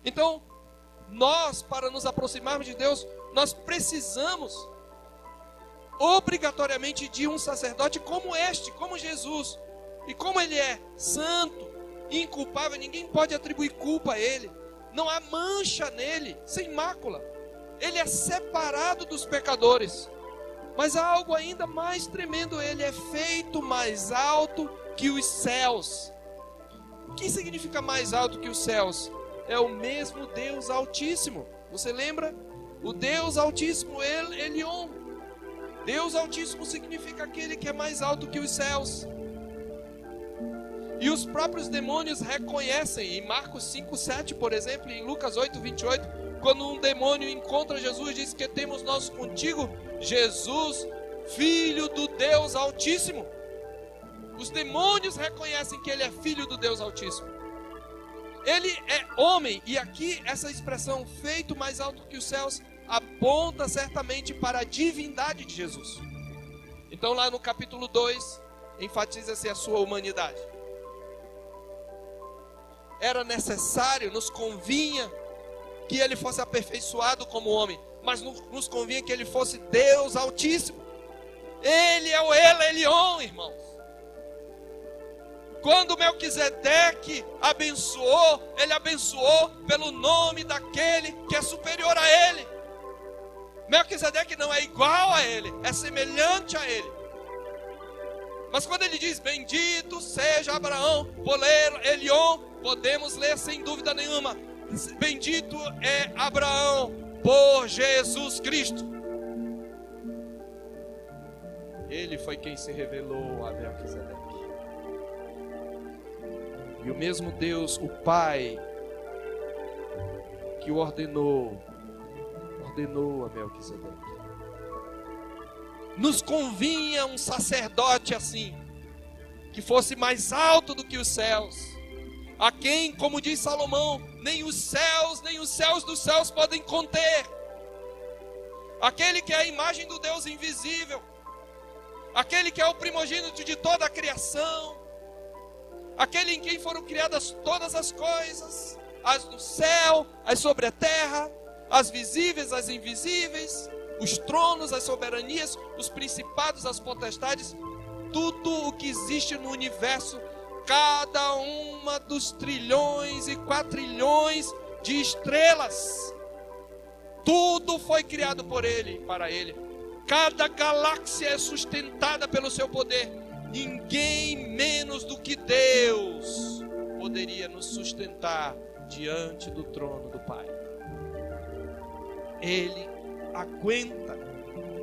Então, nós, para nos aproximarmos de Deus, nós precisamos obrigatoriamente de um sacerdote como este, como Jesus. E como ele é santo, inculpável, ninguém pode atribuir culpa a ele. Não há mancha nele, sem mácula. Ele é separado dos pecadores. Mas há algo ainda mais tremendo, ele é feito mais alto que os céus. O que significa mais alto que os céus? É o mesmo Deus Altíssimo. Você lembra? O Deus Altíssimo, Elion. Deus Altíssimo significa aquele que é mais alto que os céus. E os próprios demônios reconhecem. Em Marcos 5:7, por exemplo, em Lucas 8:28, quando um demônio encontra Jesus, diz que temos nós contigo, Jesus, Filho do Deus Altíssimo. Os demônios reconhecem que ele é Filho do Deus Altíssimo. Ele é homem, e aqui essa expressão, feito mais alto que os céus, aponta certamente para a divindade de Jesus. Então lá no capítulo 2, enfatiza-se a sua humanidade. Era necessário, nos convinha que ele fosse aperfeiçoado como homem, mas nos convinha que ele fosse Deus Altíssimo. Ele é o Elion, irmãos. Quando Melquisedeque abençoou, ele abençoou pelo nome daquele que é superior a ele. Melquisedeque não é igual a ele, é semelhante a ele. Mas quando ele diz, bendito seja Abraão, por ler Elion, podemos ler sem dúvida nenhuma, bendito é Abraão por Jesus Cristo. Ele foi quem se revelou a Melquisedeque. E o mesmo Deus, o Pai, que o ordenou a Melquisedeque. Nos convinha um sacerdote assim, que fosse mais alto do que os céus, a quem, como diz Salomão, nem os céus dos céus podem conter. Aquele que é a imagem do Deus invisível, aquele que é o primogênito de toda a criação, aquele em quem foram criadas todas as coisas, as do céu, as sobre a terra, as visíveis, as invisíveis, os tronos, as soberanias, os principados, as potestades, tudo o que existe no universo, cada uma dos trilhões e quatrilhões de estrelas, tudo foi criado por ele e para ele. Cada galáxia é sustentada pelo seu poder. Ninguém menos do que Deus poderia nos sustentar diante do trono do Pai. Ele aguenta,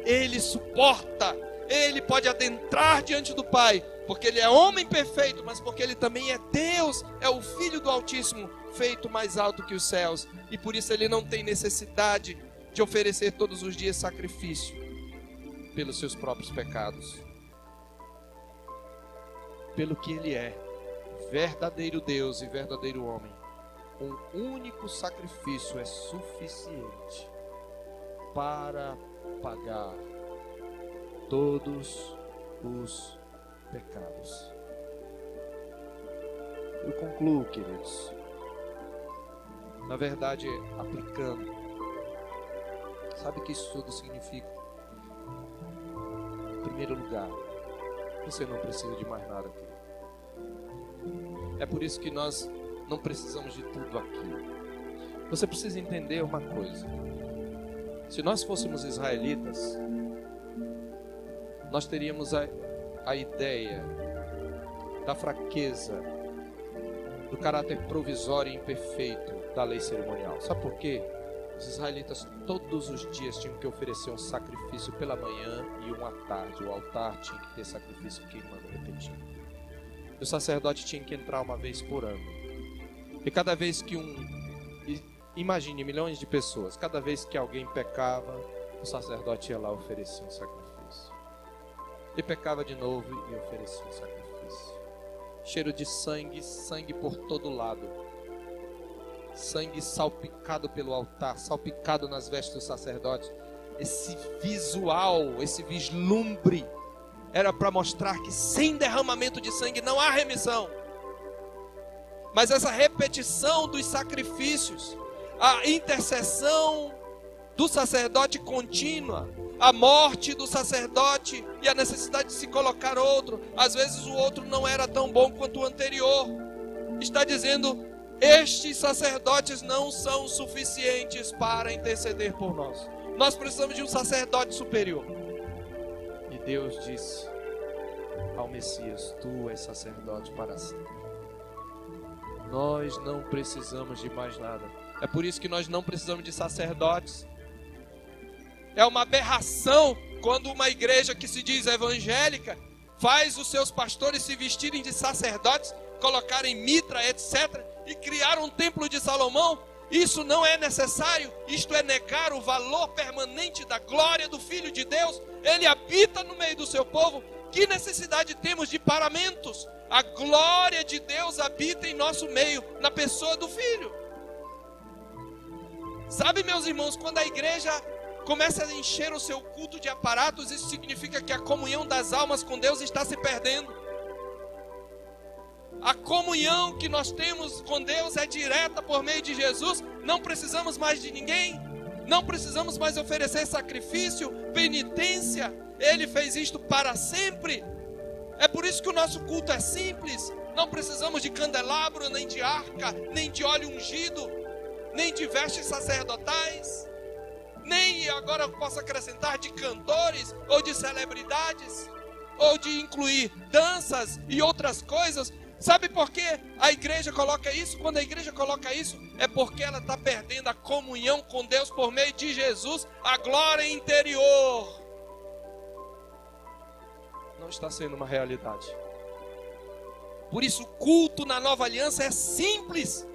ele suporta, ele pode adentrar diante do Pai, porque ele é homem perfeito, mas porque ele também é Deus, é o Filho do Altíssimo, feito mais alto que os céus, e por isso ele não tem necessidade de oferecer todos os dias sacrifício pelos seus próprios pecados. Pelo que ele é, verdadeiro Deus e verdadeiro homem, um único sacrifício é suficiente para pagar todos os pecados. Eu concluo, queridos, na verdade, aplicando. Sabe o que isso tudo significa? Em primeiro lugar, você não precisa de mais nada, querido. É por isso que nós não precisamos de tudo aqui. Você precisa entender uma coisa. Se nós fôssemos israelitas, nós teríamos a ideia da fraqueza, do caráter provisório e imperfeito da lei cerimonial. Sabe por quê? Os israelitas todos os dias tinham que oferecer um sacrifício pela manhã e um à tarde. O altar tinha que ter sacrifício queimando repetido. O sacerdote tinha que entrar uma vez por ano. E cada vez que imagine milhões de pessoas, cada vez que alguém pecava, o sacerdote ia lá e oferecia um sacrifício. E pecava de novo e oferecia um sacrifício. Cheiro de sangue, sangue por todo lado. Sangue salpicado pelo altar, salpicado nas vestes do sacerdote. Esse visual, esse vislumbre, era para mostrar que sem derramamento de sangue não há remissão. Mas essa repetição dos sacrifícios a intercessão do sacerdote contínua, a morte do sacerdote e a necessidade de se colocar outro. Às vezes o outro não era tão bom quanto o anterior. Está dizendo, estes sacerdotes não são suficientes para interceder por nós. Nós precisamos de um sacerdote superior. E Deus disse ao Messias, tu és sacerdote para sempre. Nós não precisamos de mais nada. É por isso que nós não precisamos de sacerdotes. É uma aberração quando uma igreja que se diz evangélica faz os seus pastores se vestirem de sacerdotes, colocarem mitra, etc., e criar um templo de Salomão. Isso não é necessário. Isto é negar o valor permanente da glória do Filho de Deus. Ele habita no meio do seu povo. Que necessidade temos de paramentos? A glória de Deus habita em nosso meio, na pessoa do Filho. Sabe, meus irmãos, quando a igreja começa a encher o seu culto de aparatos, isso significa que a comunhão das almas com Deus está se perdendo. A comunhão que nós temos com Deus é direta por meio de Jesus. Não precisamos mais de ninguém. Não precisamos mais oferecer sacrifício, penitência. Ele fez isto para sempre. É por isso que o nosso culto é simples. Não precisamos de candelabro, nem de arca, nem de óleo ungido, nem de vestes sacerdotais, nem, agora eu posso acrescentar, de cantores ou de celebridades, ou de incluir danças e outras coisas. Sabe por que a igreja coloca isso? Quando a igreja coloca isso, é porque ela está perdendo a comunhão com Deus por meio de Jesus, a glória interior. Não está sendo uma realidade. Por isso o culto na nova aliança é simples,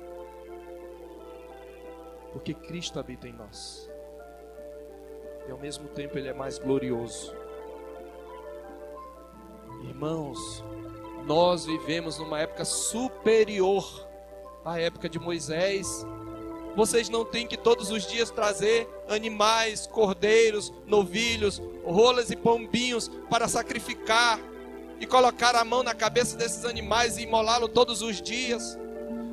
porque Cristo habita em nós, e ao mesmo tempo Ele é mais glorioso. Irmãos, nós vivemos numa época superior à época de Moisés. Vocês não têm que todos os dias trazer animais, cordeiros, novilhos, rolas e pombinhos para sacrificar e colocar a mão na cabeça desses animais e imolá-lo todos os dias.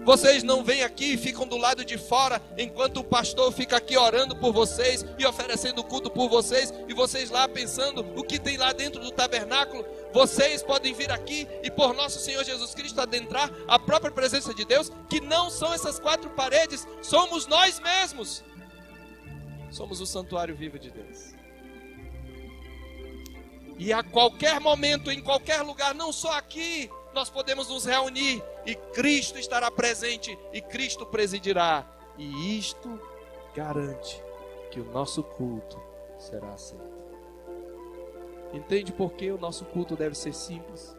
Vocês não vêm aqui e ficam do lado de fora enquanto o pastor fica aqui orando por vocês e oferecendo culto por vocês, e vocês lá pensando o que tem lá dentro do tabernáculo. Vocês podem vir aqui e por nosso Senhor Jesus Cristo adentrar a própria presença de Deus, que não são essas quatro paredes, somos nós mesmos. Somos o santuário vivo de Deus. E a qualquer momento, em qualquer lugar, não só aqui, nós podemos nos reunir e Cristo estará presente e Cristo presidirá. E isto garante que o nosso culto será aceito. Entende por que o nosso culto deve ser simples?